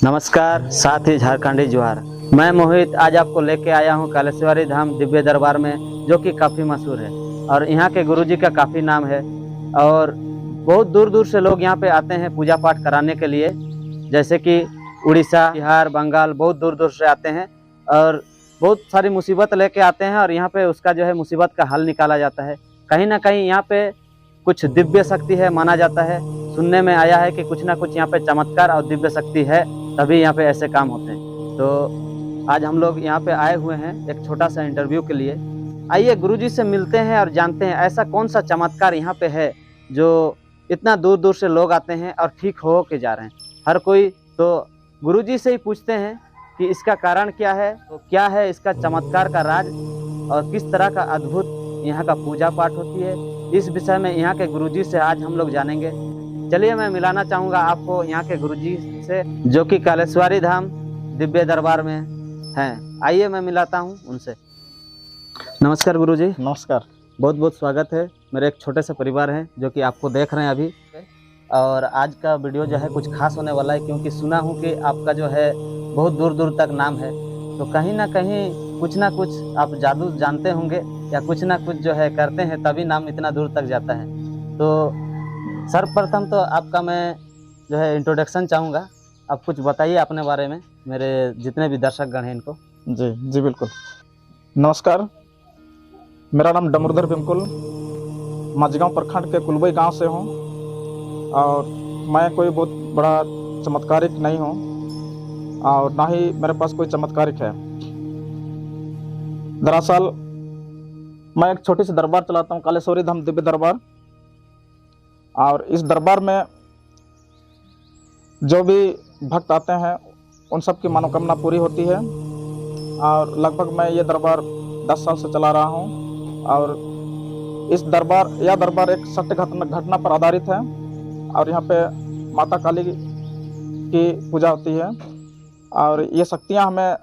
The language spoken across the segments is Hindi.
नमस्कार, साथ ही झारखंडी जोहार। मैं मोहित आज आपको लेके आया हूँ कालेश्वरी धाम दिव्य दरबार में, जो कि काफ़ी मशहूर है और यहाँ के गुरुजी का काफ़ी नाम है। और बहुत दूर दूर से लोग यहाँ पे आते हैं पूजा पाठ कराने के लिए, जैसे कि उड़ीसा, बिहार, बंगाल, बहुत दूर दूर से आते हैं और बहुत सारी मुसीबत लेके आते हैं और यहाँ पे उसका जो है मुसीबत का हल निकाला जाता है। कहीं ना कहीं यहाँ पे कुछ दिव्य शक्ति है माना जाता है। सुनने में आया है कि कुछ ना कुछ यहाँ पे चमत्कार और दिव्य शक्ति है, तभी यहाँ पे ऐसे काम होते हैं। तो आज हम लोग यहाँ पे आए हुए हैं एक छोटा सा इंटरव्यू के लिए। आइए गुरुजी से मिलते हैं और जानते हैं ऐसा कौन सा चमत्कार यहाँ पे है जो इतना दूर दूर से लोग आते हैं और ठीक हो के जा रहे हैं। हर कोई तो गुरुजी से ही पूछते हैं कि इसका कारण क्या है, तो क्या है इसका चमत्कार का राज और किस तरह का अद्भुत यहाँ का पूजा पाठ होती है। इस विषय में यहाँ के गुरुजी से आज हम लोग जानेंगे। चलिए मैं मिलाना चाहूँगा आपको यहाँ के गुरुजी से, जो कि कालेश्वरी धाम दिव्य दरबार में हैं। आइए मैं मिलाता हूँ उनसे। नमस्कार गुरुजी। नमस्कार। बहुत बहुत स्वागत है। मेरे एक छोटे से परिवार है जो कि आपको देख रहे हैं अभी, और आज का वीडियो जो है कुछ खास होने वाला है, क्योंकि सुना हूँ कि आपका जो है बहुत दूर दूर तक नाम है। तो कहीं ना कहीं कुछ ना कुछ आप जादू जानते होंगे या कुछ ना कुछ जो है करते हैं, तभी नाम इतना दूर तक जाता है। तो सर्वप्रथम तो आपका मैं जो है इंट्रोडक्शन चाहूँगा। आप कुछ बताइए अपने बारे में, मेरे जितने भी दर्शकगण हैं इनको। जी बिल्कुल। नमस्कार, मेरा नाम डमरुधर बिमकुल, माझगांव प्रखंड के कुलबई गांव से हूं और मैं कोई बहुत बड़ा चमत्कारिक नहीं हूं और ना ही मेरे पास कोई चमत्कारिक है। दरअसल मैं एक छोटी सी दरबार चलाता हूं, कालेश्वरी धाम दिव्य दरबार। और इस दरबार में जो भी भक्त आते हैं उन सब की मनोकामना पूरी होती है। और लगभग मैं ये दरबार 10 साल से चला रहा हूँ और इस दरबार एक सत्य घटना पर आधारित है। और यहाँ पे माता काली की पूजा होती है और ये शक्तियाँ हमें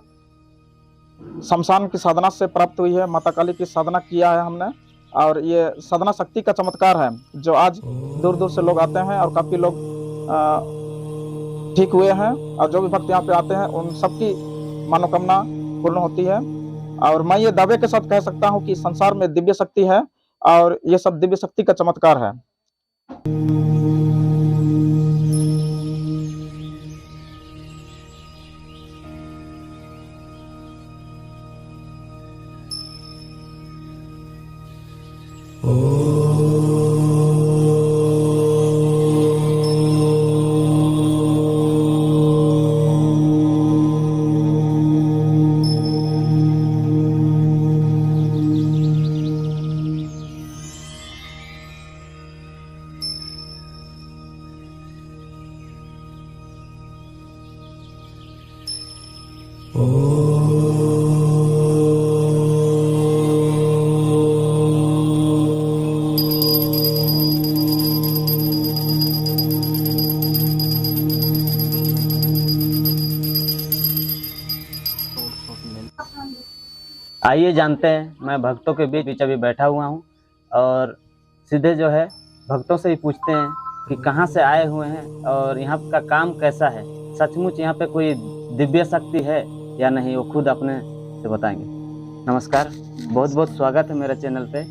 शमशान की साधना से प्राप्त हुई है। माता काली की साधना किया है हमने और ये साधना शक्ति का चमत्कार है, जो आज दूर दूर से लोग आते हैं और काफ़ी लोग ठीक हुए हैं। और जो भी भक्त यहाँ पे आते हैं उन सबकी मनोकामना पूर्ण होती है। और मैं ये दावे के साथ कह सकता हूँ कि संसार में दिव्य शक्ति है और ये सब दिव्य शक्ति का चमत्कार है। आइए जानते हैं। मैं भक्तों के बीच अभी बैठा हुआ हूँ और सीधे जो है भक्तों से ही पूछते हैं कि कहाँ से आए हुए हैं और यहाँ का काम कैसा है। सचमुच यहाँ पे कोई दिव्य शक्ति है या नहीं, वो खुद अपने से बताएंगे। नमस्कार, बहुत बहुत स्वागत है मेरे चैनल पे।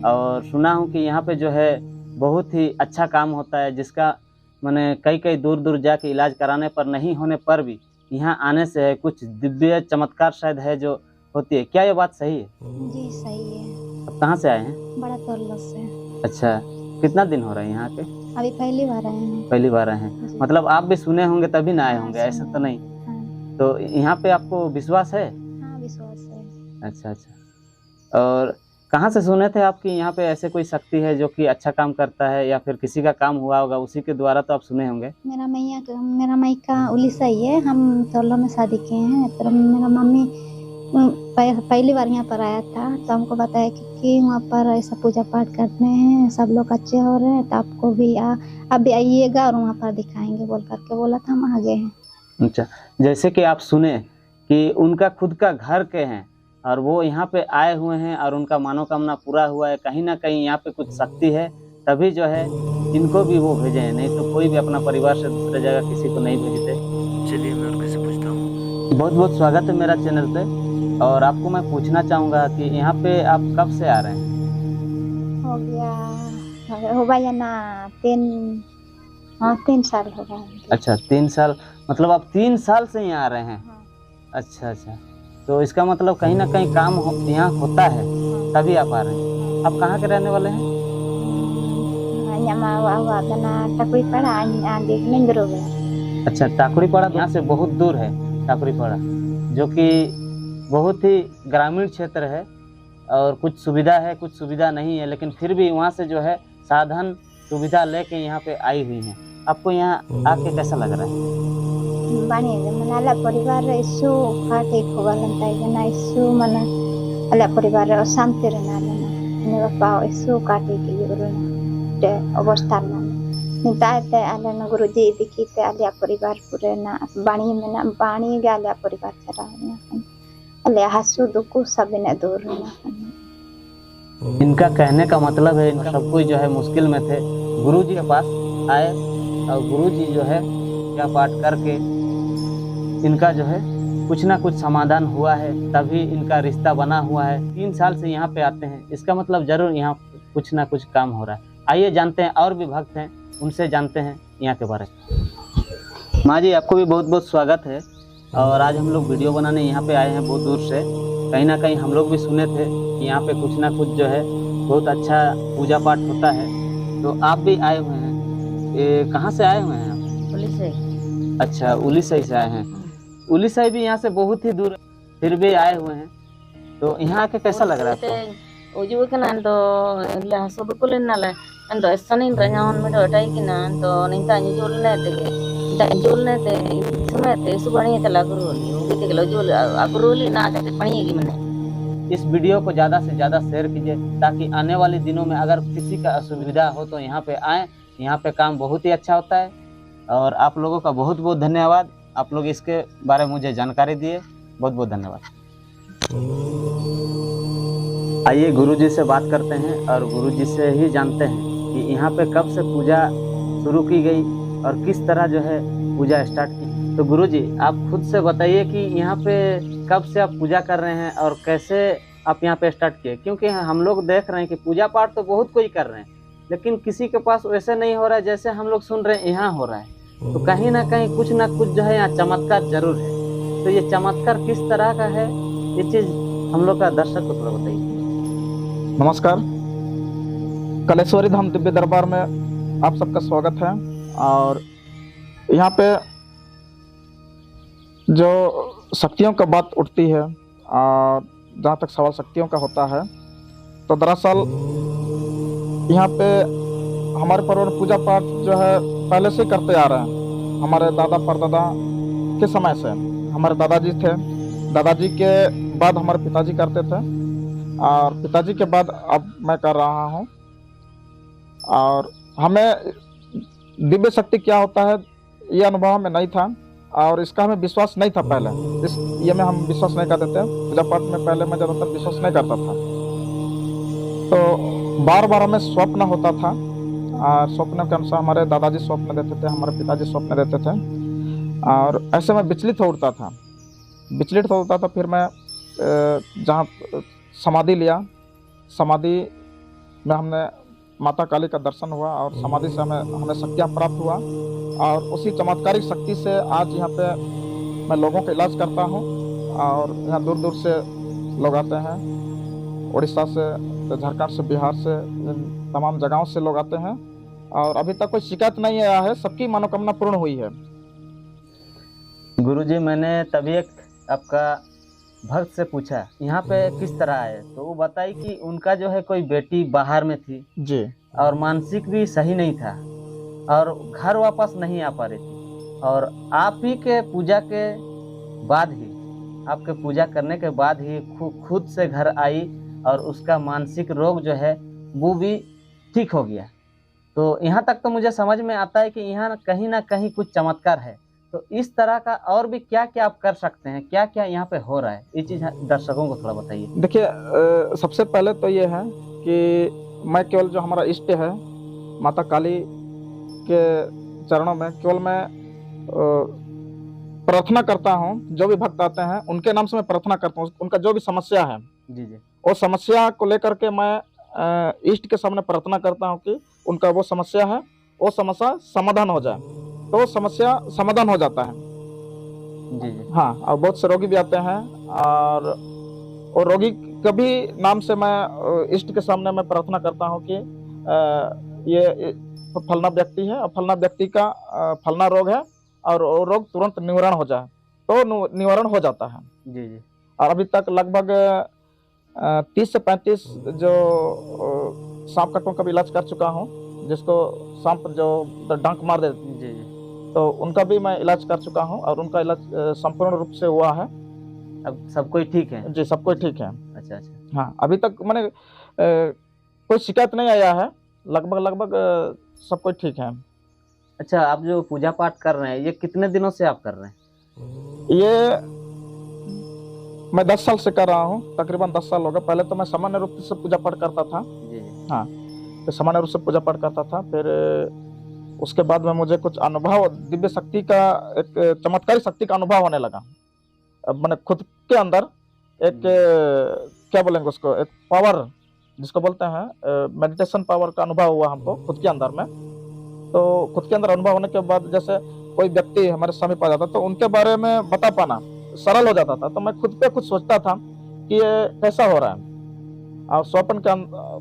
और सुना हूँ कि यहाँ पे जो है बहुत ही अच्छा काम होता है, जिसका मैंने कई दूर दूर जाके इलाज कराने पर नहीं होने पर भी यहाँ आने से है कुछ दिव्य चमत्कार शायद है जो होती है। क्या ये बात सही है? जी सही है। अब कहाँ से आए हैं? बड़ा तोरला से। अच्छा, कितना दिन हो रहे हैं यहाँ के? अभी पहली बार आए हैं। पहली बार आए हैं। मतलब आप भी सुने होंगे तभी ना आए होंगे, ऐसा तो नहीं? हाँ। तो यहाँ पे आपको विश्वास है? हाँ विश्वास है। अच्छा। और कहाँ से सुने थे आप कि यहाँ पे ऐसे कोई शक्ति है जो कि अच्छा काम करता है, या फिर किसी का काम हुआ होगा उसी के द्वारा तो आप सुने होंगे? मेरा मायका उड़ीसा ही है। हम तोरला में शादी किए हैं। तो मेरा मम्मी पहली बार यहाँ पर आया था तो हमको बताया कि वहाँ पर ऐसा पूजा पाठ करते हैं, सब लोग अच्छे हो रहे हैं, तो आपको भी आप भी आइएगा और वहाँ पर दिखाएंगे बोल करके बोला था। हम आ गए हैं। अच्छा, जैसे कि आप सुने कि उनका खुद का घर के हैं और वो यहाँ पे आए हुए हैं और उनका मनोकामना पूरा हुआ है। कहीं ना कहीं यहाँ पे कुछ शक्ति है, तभी जो है इनको भी वो भेजे हैं, नहीं तो कोई भी अपना परिवार से दूसरे जगह किसी को नहीं भेजते। चलिए मैं उनके बहुत बहुत स्वागत है मेरा चैनल पे। और आपको मैं पूछना चाहूँगा कि यहाँ पे आप कब से आ रहे हैं? हो गया हो गया ना 3 साल हो गया। अच्छा, 3 साल, मतलब आप 3 साल से यहाँ आ रहे हैं? हाँ, अच्छा अच्छा, तो इसका मतलब कहीं ना कहीं काम यहाँ होता है तभी आप आ रहे हैं। आप कहाँ के रहने वाले हैं? टकरी पड़ा देखने गए। अच्छा, टाकुड़ी पाड़ा यहाँ से बहुत दूर है। टाकुड़ी पाड़ा जो कि बहुत ही ग्रामीण क्षेत्र है और कुछ सुविधा है कुछ सुविधा नहीं है, लेकिन फिर भी वहाँ से जो है साधन सुविधा लेके यहाँ पे आई हुई हैं। आपको यहाँ आके कैसा लग रहा है? Bani mana ala परिवार isu kate kogalan tayo na isu mana ala परिवार शांति रहना लेना ने बापा isu kate के युरो de अवस्था ना निताय ते ala ना गुरुजी दिखी ते ala परिवार पूरे ना बाणी में ना बाणी के ala परिवार चला ना ala हसु दुखु सब ने दूर ना। इनका कहने का मतलब है इन सब कोई जो है मुश्किल में थे, गुरुजी के पास आए और गुरुजी जो है पूजा पाठ करके इनका जो है कुछ ना कुछ समाधान हुआ है, तभी इनका रिश्ता बना हुआ है। 3 साल से यहाँ पे आते हैं, इसका मतलब जरूर यहाँ कुछ ना कुछ काम हो रहा है। आइए जानते हैं, और भी भक्त हैं उनसे जानते हैं यहाँ के बारे में। माँ जी, आपको भी बहुत बहुत स्वागत है। और आज हम लोग वीडियो बनाने यहाँ पे आए हैं बहुत दूर से। कहीं ना कहीं हम लोग भी सुने थे कि यहाँ पे कुछ ना कुछ जो है बहुत अच्छा पूजा पाठ होता है, तो आप भी आए हुए हैं। ये कहाँ से आए हुए हैं आप? उलीसई। अच्छा, उलीसई से आए हैं। उलीसई भी यहाँ से बहुत ही दूर है, फिर भी आए हुए हैं। तो यहाँ आके कैसा लग रहा है आपको? उजुए कना तो ला सब को लेना ला तो ऐसा नहीं रहा हूं मैं डटाई कि ना तो नहीं ता जोलने ते समय ते सुबणी ते लागू होली वो भी ते जोल अगरोली ना ते पणी की मने। इस वीडियो को ज़्यादा से ज़्यादा शेयर कीजिए ताकि आने वाले दिनों में अगर किसी का असुविधा हो तो यहाँ पे आएँ। यहाँ पे काम बहुत ही अच्छा होता है। और आप लोगों का बहुत बहुत धन्यवाद, आप लोग इसके बारे में मुझे जानकारी दिए, बहुत बहुत धन्यवाद। आइए गुरुजी से बात करते हैं और गुरुजी से ही जानते हैं कि यहाँ पे कब से पूजा शुरू की गई और किस तरह जो है पूजा स्टार्ट की। तो गुरुजी, आप खुद से बताइए कि यहाँ पे कब से आप पूजा कर रहे हैं और कैसे आप यहाँ पे स्टार्ट किए, क्योंकि हम लोग देख रहे हैं कि पूजा पाठ तो बहुत कोई कर रहे हैं, लेकिन किसी के पास वैसे नहीं हो रहा है जैसे हम लोग सुन रहे हैं यहाँ हो रहा है। तो कहीं ना कुछ जो है यहाँ चमत्कार जरूर है। तो ये चमत्कार किस तरह का है, ये चीज हम लोग का दर्शक को थोड़ा बताइए। नमस्कार, कलेश्वरी धाम दिव्य दरबार में आप सबका स्वागत है। और यहाँ पे जो शक्तियों का बात उठती है और जहाँ तक सवाल शक्तियों का होता है, तो दरअसल यहाँ पे हमारे परिवार पूजा पाठ जो है पहले से करते आ रहे हैं। हमारे दादा परदादा के समय से हमारे दादाजी थे, दादाजी के बाद हमारे पिताजी करते थे और पिताजी के बाद अब मैं कर रहा हूँ। और हमें दिव्य शक्ति क्या होता है ये अनुभव हमें नहीं था और इसका हमें विश्वास नहीं था। पहले इस ये में हम विश्वास नहीं करते थे। पूजा पाठ में पहले मैं ज़्यादातर विश्वास नहीं करता था। तो बार बार हमें स्वप्न होता था और स्वप्न के अनुसार हमारे दादाजी स्वप्न देते थे, हमारे पिताजी स्वप्न देते थे और ऐसे में विचलित होता था। फिर मैं जहाँ समाधि लिया, समाधि में हमने माता काली का दर्शन हुआ और समाधि से हमें शक्तियाँ प्राप्त हुआ और उसी चमत्कारिक शक्ति से आज यहाँ पे मैं लोगों का इलाज करता हूँ। और यहाँ दूर दूर से लोग आते हैं, उड़ीसा से, झारखंड से, बिहार से, तमाम जगहों से लोग आते हैं और अभी तक कोई शिकायत नहीं आया है, सबकी मनोकामना पूर्ण हुई है। गुरुजी, मैंने तभी एक आपका भक्त से पूछा यहाँ पे किस तरह आए, तो वो बताई कि उनका जो है कोई बेटी बाहर में थी जी और मानसिक भी सही नहीं था और घर वापस नहीं आ पा रही थी। और आप ही के पूजा के बाद ही, आपके पूजा करने के बाद ही खुद से घर आई और उसका मानसिक रोग जो है वो भी ठीक हो गया। तो यहाँ तक तो मुझे समझ में आता है कि यहाँ कहीं ना कहीं कुछ चमत्कार है। तो इस तरह का और भी क्या क्या आप कर सकते हैं, क्या क्या यहाँ पे हो रहा है, ये चीज़ दर्शकों को थोड़ा बताइए। देखिए, सबसे पहले तो ये है कि मैं केवल जो हमारा इष्ट है माता काली के चरणों में केवल मैं प्रार्थना करता हूँ। जो भी भक्त आते हैं उनके नाम से मैं प्रार्थना करता हूँ। उनका जो भी समस्या है जी जी। वो समस्या को लेकर के मैं इष्ट के सामने प्रार्थना करता हूँ कि उनका वो समस्या है, वो समस्या समाधान हो जाए, तो वो समस्या समाधान हो जाता है। जी जी। हाँ, और बहुत से रोगी भी आते हैं, और रोगी का भी नाम से मैं इष्ट के सामने मैं प्रार्थना करता हूँ कि ये फलना व्यक्ति है और फलना व्यक्ति का फलना रोग है और वो रोग तुरंत निवारण हो जाए, तो निवारण हो जाता है। जी जी। और अभी तक लगभग 30 से 35 जो सांप कटों का भी इलाज कर चुका हूँ, जिसको सांप जो डंक मार दे, जी जी। तो उनका भी मैं इलाज कर चुका हूँ और उनका इलाज संपूर्ण रूप से हुआ है। अब सब कोई ठीक है? जी, सब कोई ठीक है। अच्छा अच्छा। हाँ, अभी तक मैंने कोई शिकायत नहीं आया है। लगभग सब कोई ठीक है। अच्छा, आप जो पूजा पाठ कर रहे हैं ये कितने दिनों से आप कर रहे हैं? ये मैं 10 साल से कर रहा हूँ, तकरीबन 10 साल हो गए। पहले तो मैं सामान्य रूप से पूजा पाठ करता था। जी जी। हाँ, तो सामान्य रूप से पूजा पाठ करता था। फिर उसके बाद में मुझे कुछ अनुभव, दिव्य शक्ति का, एक चमत्कारी शक्ति का अनुभव होने लगा। अब मैंने खुद के अंदर एक क्या बोलेंगे उसको, एक पावर जिसको बोलते हैं मेडिटेशन पावर का अनुभव हुआ हमको खुद के अंदर में। तो खुद के अंदर अनुभव होने के बाद जैसे कोई व्यक्ति हमारे समीप आ जाता तो उनके बारे में बता पाना सरल हो जाता था। तो मैं खुद पे खुद सोचता था कि ये कैसा हो रहा है। और स्वप्न के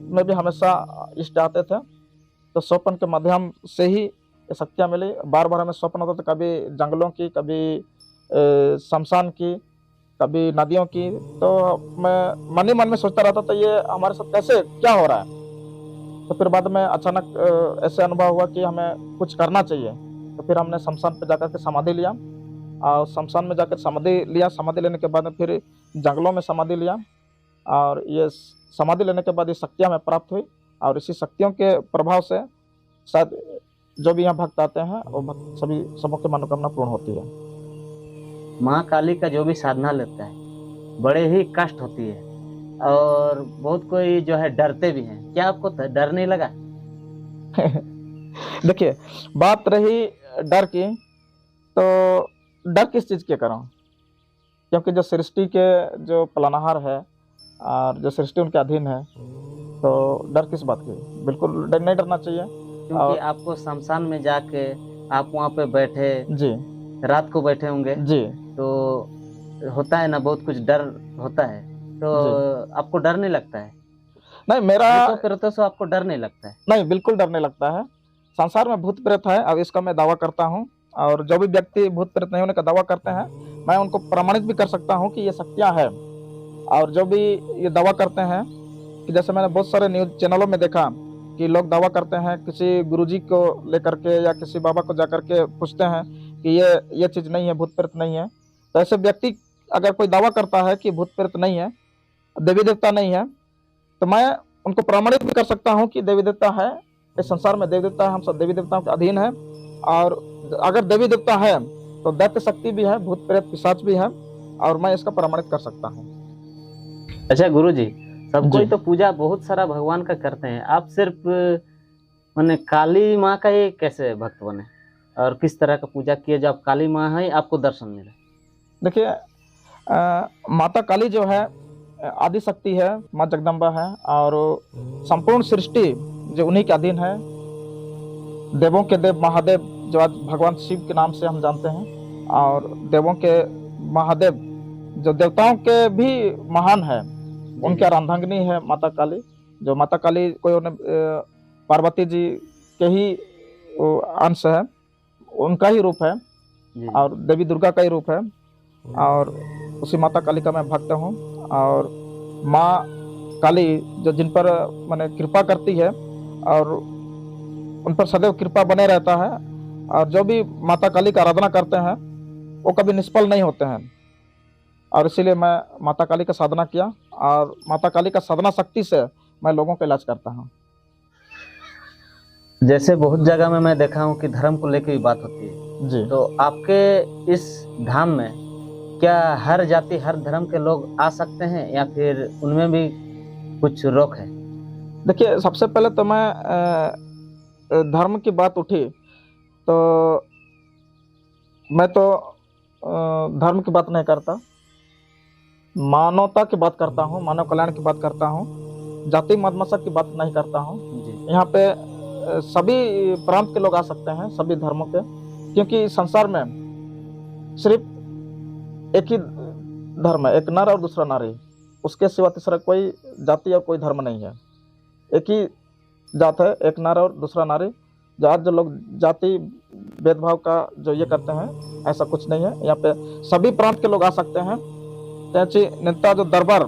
में भी हमेशा इष्ट आते थे, तो स्वप्न के माध्यम से ही ये शक्तियाँ मिली। बार बार हमें स्वप्न होता था, कभी जंगलों की, कभी शमशान की, कभी नदियों की। तो मैं मन ही मन में सोचता रहता था ये हमारे साथ कैसे क्या हो रहा है। तो फिर बाद में अचानक ऐसे अनुभव हुआ कि हमें कुछ करना चाहिए। तो फिर हमने शमशान पे जाकर के समाधि लिया, और शमशान में जाकर समाधि लिया। समाधि लेने के बाद में फिर जंगलों में समाधि लिया, और ये समाधि लेने के बाद ये शक्तियाँ हमें प्राप्त हुई। और इसी शक्तियों के प्रभाव से शायद जो भी यहाँ भक्त आते हैं वो भक्त सभी सबों की मनोकामना पूर्ण होती है। माँ काली का जो भी साधना लेता है बड़े ही कष्ट होती है, और बहुत कोई जो है डरते भी हैं। क्या आपको डर नहीं लगा? देखिए, बात रही डर की, तो डर किस चीज़ के करूँ? क्योंकि जो सृष्टि के जो पालनहार है और जो सृष्टि उनके अधीन है, तो डर किस बात की? बिल्कुल नहीं डरना चाहिए। क्योंकि आपको शमशान में जाके आप वहाँ पे बैठे, जी, रात को बैठे होंगे, जी, तो होता है ना, बहुत कुछ डर होता है। तो आपको डर नहीं लगता है? नहीं, मेरा प्रेतों से आपको डर नहीं लगता है? नहीं, बिल्कुल डर नहीं लगता है। संसार में भूत प्रेत है, अब इसका मैं दावा करता हूँ। और जो भी व्यक्ति भूत प्रेत नहीं होने का दावा करते हैं, मैं उनको प्रमाणित भी कर सकता हूँ कि ये शक्तियाँ है। और जो भी ये दावा करते हैं, कि जैसे मैंने बहुत सारे न्यूज चैनलों में देखा कि लोग दावा करते हैं, किसी गुरुजी को लेकर के या किसी बाबा को जाकर के पूछते हैं कि ये चीज़ नहीं है, भूत प्रेत नहीं है। तो ऐसे व्यक्ति अगर कोई दावा करता है कि भूत प्रेत नहीं है, देवी देवता नहीं है, तो मैं उनको प्रमाणित भी कर सकता हूँ कि देवी देवता है। इस संसार में देवी देवता है, हम सब देवी देवताओं के अधीन है। और अगर देवी देवता है तो दैत्य शक्ति भी है, भूत प्रेत पिशाच भी है, और मैं इसका प्रमाणित कर सकता हूँ। अच्छा गुरुजी, सब कोई तो पूजा बहुत सारा भगवान का करते हैं, आप सिर्फ माने काली माँ का ही कैसे भक्त बने, और किस तरह का पूजा किए जो आप काली माँ है आपको दर्शन मिले? देखिए, माता काली जो है आदि शक्ति है, माँ जगदम्बा है, और संपूर्ण सृष्टि जो उन्हीं के अधीन है। देवों के देव महादेव जो आज भगवान शिव के नाम से हम जानते हैं, और देवों के महादेव जो देवताओं के भी महान है, उनके अर्धांगिनी है माता काली। जो माता काली कोई पार्वती जी के ही अंश है, उनका ही रूप है, और देवी दुर्गा का ही रूप है। और उसी माता काली का मैं भक्त हूँ। और माँ काली जो जिन पर मैंने कृपा करती है, और उन पर सदैव कृपा बने रहता है। और जो भी माता काली का आराधना करते हैं वो कभी निष्फल नहीं होते हैं। और इसीलिए मैं माता काली का साधना किया, और माता काली का साधना शक्ति से मैं लोगों का इलाज करता हूँ। जैसे बहुत जगह में मैं देखा हूँ कि धर्म को लेकर भी बात होती है जी, तो आपके इस धाम में क्या हर जाति हर धर्म के लोग आ सकते हैं, या फिर उनमें भी कुछ रोक है? देखिए, सबसे पहले तो मैं धर्म की बात उठी तो मैं तो धर्म की बात नहीं करता, मानवता की बात करता हूँ, मानव कल्याण की बात करता हूँ, जाति मत मजहब की बात नहीं करता हूँ। जी यहाँ पे सभी प्रांत के लोग आ सकते हैं, सभी धर्मों के, क्योंकि संसार में सिर्फ एक ही धर्म है, एक नर और दूसरा नारी, उसके सिवा तीसरा कोई जाति या कोई धर्म नहीं है। एक ही जात है, एक नर और दूसरा नारी। आज जो लोग जाति भेदभाव का जो ये करते हैं, ऐसा कुछ नहीं है। यहाँ पे सभी प्रांत के लोग आ सकते हैं। त्याची नेता जो दरबार,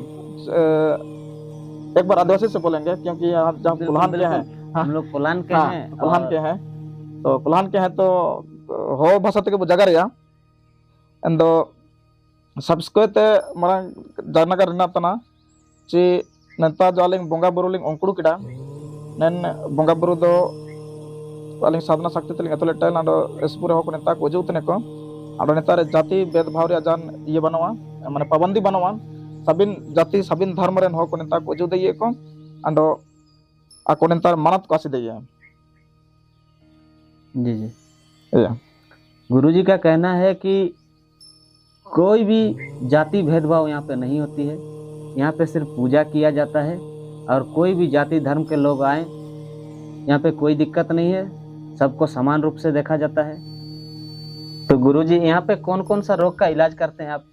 एक बार आदिवासी से बोलेंगे, क्योंकि यहाँ जहाँ कुल्हान के हैं, हम लोग कुलान के हाँ, हैं कुल्हान के हैं, तो कुल्हान के हैं तो हो भाषा के जगह रहा एंड सब्सक्राइते मांग जानकर रिना ची नेता जो आलिंग बोंगा बुरु लिंग ओंकुड़ू किडा नेन बोंगा बुरु दो आलिंग साधना शक्ति तलिंग अतले टेल आडो एसपुरे हो को नेता को उजुतने को आडो नेता रे जाति भेदभाव रे जान ये बनवा माने पाबंदी बनवा सबिन जाति सबिन धर्म रेन हो को नेता को उजु दइए को आडो आको नेता मानत को आसी दइए। जी जी गुरुजी का कहना है कि कोई भी जाति भेदभाव यहाँ पे नहीं होती है, यहाँ पे सिर्फ पूजा किया जाता है और कोई भी जाति धर्म के लोग आए यहाँ पे कोई दिक्कत नहीं है, सबको समान रूप से देखा जाता है। तो गुरुजी यहाँ पे कौन कौन सा रोग का इलाज करते हैं आप?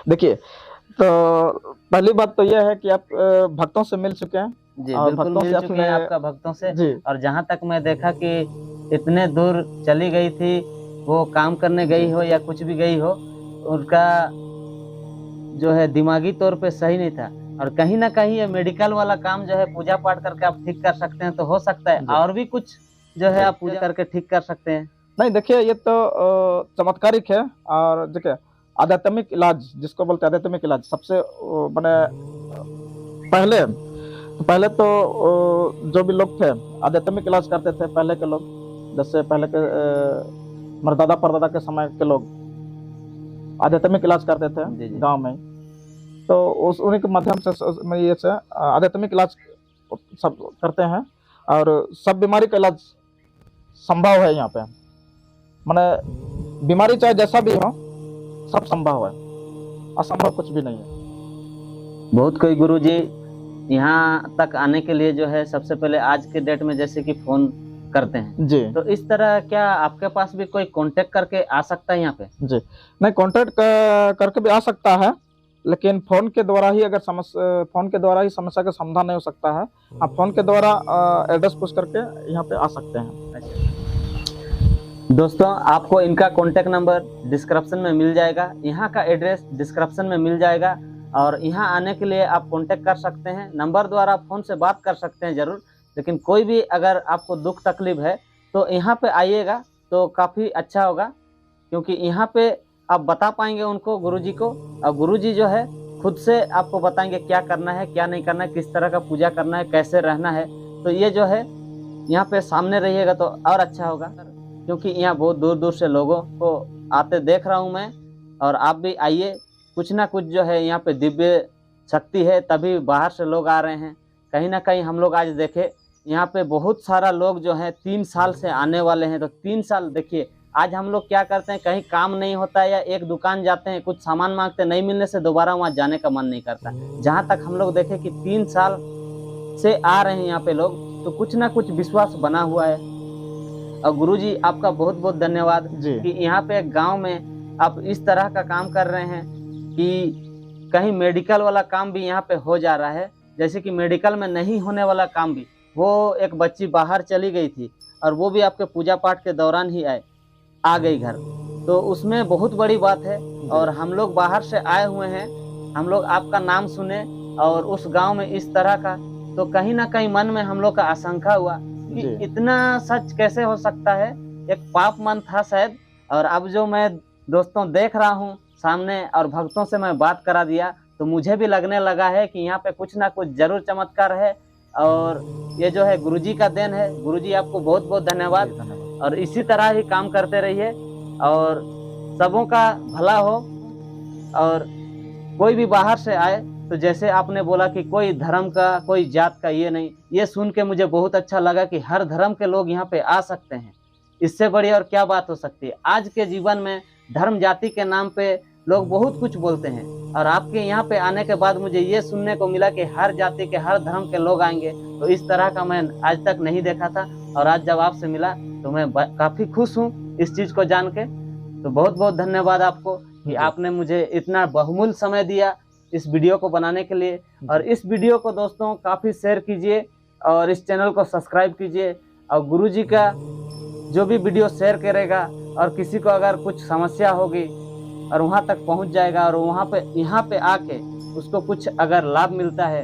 देखिए, तो पहली बात तो यह है कि आप भक्तों से मिल चुके हैं। जी और बिल्कुल भक्तों मिल से चुके हैं आपका भक्तों से। जी और जहाँ तक मैं देखा कि इतने दूर चली गई थी, वो काम करने गई हो या कुछ भी गई हो, उनका जो है दिमागी तौर पे सही नहीं था। और कहीं ना कहीं ये मेडिकल वाला काम जो है पूजा पाठ करके आप ठीक कर सकते हैं, तो हो सकता है और भी कुछ जो है आप पूजा करके ठीक कर सकते हैं। नहीं, देखिए ये तो चमत्कारिक है। और देखिए आध्यात्मिक इलाज जिसको बोलते हैं, आध्यात्मिक इलाज सबसे मैंने पहले तो जो भी लोग थे आध्यात्मिक इलाज करते थे, पहले के लोग, जैसे पहले के मेरे दादा परदादा के समय के लोग आध्यात्मिक इलाज करते थे गांव में। तो उस उन्हीं के माध्यम से ये से आध्यात्मिक इलाज सब करते हैं और सब बीमारी का इलाज संभव है यहाँ पे। माने बीमारी चाहे जैसा भी हो सब संभव है, असंभव कुछ भी नहीं है। बहुत कोई गुरुजी यहाँ तक आने के लिए जो है सबसे पहले आज के डेट में जैसे कि फोन करते हैं जी, तो इस तरह क्या आपके पास भी कोई कांटेक्ट करके आ सकता है यहाँ पे? जी नहीं, कांटेक्ट करके भी आ सकता है, लेकिन फोन के द्वारा ही अगर फोन के द्वारा ही समस्या का समाधान नहीं हो सकता है। आप फोन के द्वारा एड्रेस पूछ करके यहाँ पे आ सकते हैं। दोस्तों, आपको इनका कांटेक्ट नंबर डिस्क्रिप्शन में मिल जाएगा, यहाँ का एड्रेस डिस्क्रिप्शन में मिल जाएगा और यहाँ आने के लिए आप कांटेक्ट कर सकते हैं। नंबर द्वारा फ़ोन से बात कर सकते हैं ज़रूर, लेकिन कोई भी अगर आपको दुख तकलीफ है तो यहाँ पे आइएगा तो काफ़ी अच्छा होगा, क्योंकि यहाँ पे आप बता पाएंगे उनको, गुरुजी को, और गुरुजी जो है खुद से आपको बताएंगे क्या करना है क्या नहीं करना है, किस तरह का पूजा करना है, कैसे रहना है। तो ये जो है यहाँ पे सामने रहिएगा तो और अच्छा होगा, क्योंकि यहाँ बहुत दूर दूर से लोगों को आते देख रहा हूँ मैं। और आप भी आइए, कुछ ना कुछ जो है यहाँ पे दिव्य शक्ति है, तभी बाहर से लोग आ रहे हैं। कहीं ना कहीं हम लोग आज देखे यहाँ पे बहुत सारा लोग जो है 3 साल से आने वाले हैं। तो 3 साल देखिए, आज हम लोग क्या करते हैं, कहीं काम नहीं होता है या एक दुकान जाते हैं, कुछ सामान मांगते, नहीं मिलने से दोबारा वहाँ जाने का मन नहीं करता। जहाँ तक हम लोग देखे कि 3 साल से आ रहे हैं यहाँ पे लोग, तो कुछ ना कुछ विश्वास बना हुआ है। और गुरुजी आपका बहुत बहुत धन्यवाद कि यहाँ पे गांव में आप इस तरह का काम कर रहे हैं कि कहीं मेडिकल वाला काम भी यहाँ पे हो जा रहा है। जैसे कि मेडिकल में नहीं होने वाला काम भी, वो एक बच्ची बाहर चली गई थी और वो भी आपके पूजा पाठ के दौरान ही आ गई घर, तो उसमें बहुत बड़ी बात है। और हम लोग बाहर से आए हुए हैं, हम लोग आपका नाम सुने और उस गांव में इस तरह का, तो कहीं ना कहीं मन में हम लोग का आशंका हुआ कि इतना सच कैसे हो सकता है, एक पाप मन था शायद। और अब जो मैं दोस्तों देख रहा हूँ सामने और भक्तों से मैं बात करा दिया, तो मुझे भी लगने लगा है कि यहाँ पे कुछ ना कुछ जरूर चमत्कार है। और ये जो है गुरुजी का देन है। गुरुजी आपको बहुत बहुत धन्यवाद, और इसी तरह ही काम करते रहिए और सबों का भला हो। और कोई भी बाहर से आए तो जैसे आपने बोला कि कोई धर्म का कोई जात का ये नहीं, ये सुन के मुझे बहुत अच्छा लगा कि हर धर्म के लोग यहाँ पे आ सकते हैं। इससे बड़ी और क्या बात हो सकती है। आज के जीवन में धर्म जाति के नाम पे लोग बहुत कुछ बोलते हैं, और आपके यहाँ पे आने के बाद मुझे ये सुनने को मिला कि हर जाति के हर धर्म के लोग आएंगे। तो इस तरह का मैं आज तक नहीं देखा था, और आज जब आपसे मिला तो मैं काफ़ी खुश हूँ इस चीज़ को जान के। तो बहुत बहुत धन्यवाद आपको कि आपने मुझे इतना बहुमूल्य समय दिया इस वीडियो को बनाने के लिए। और इस वीडियो को दोस्तों काफ़ी शेयर कीजिए और इस चैनल को सब्सक्राइब कीजिए, और गुरुजी का जो भी वीडियो शेयर करेगा और किसी को अगर कुछ समस्या होगी और वहाँ तक पहुँच जाएगा और वहाँ पे यहाँ पे आके उसको कुछ अगर लाभ मिलता है,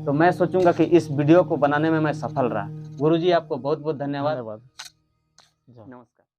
तो मैं सोचूंगा कि इस वीडियो को बनाने में मैं सफल रहा। गुरुजी आपको बहुत बहुत धन्यवाद। धन्यवाद। नमस्कार।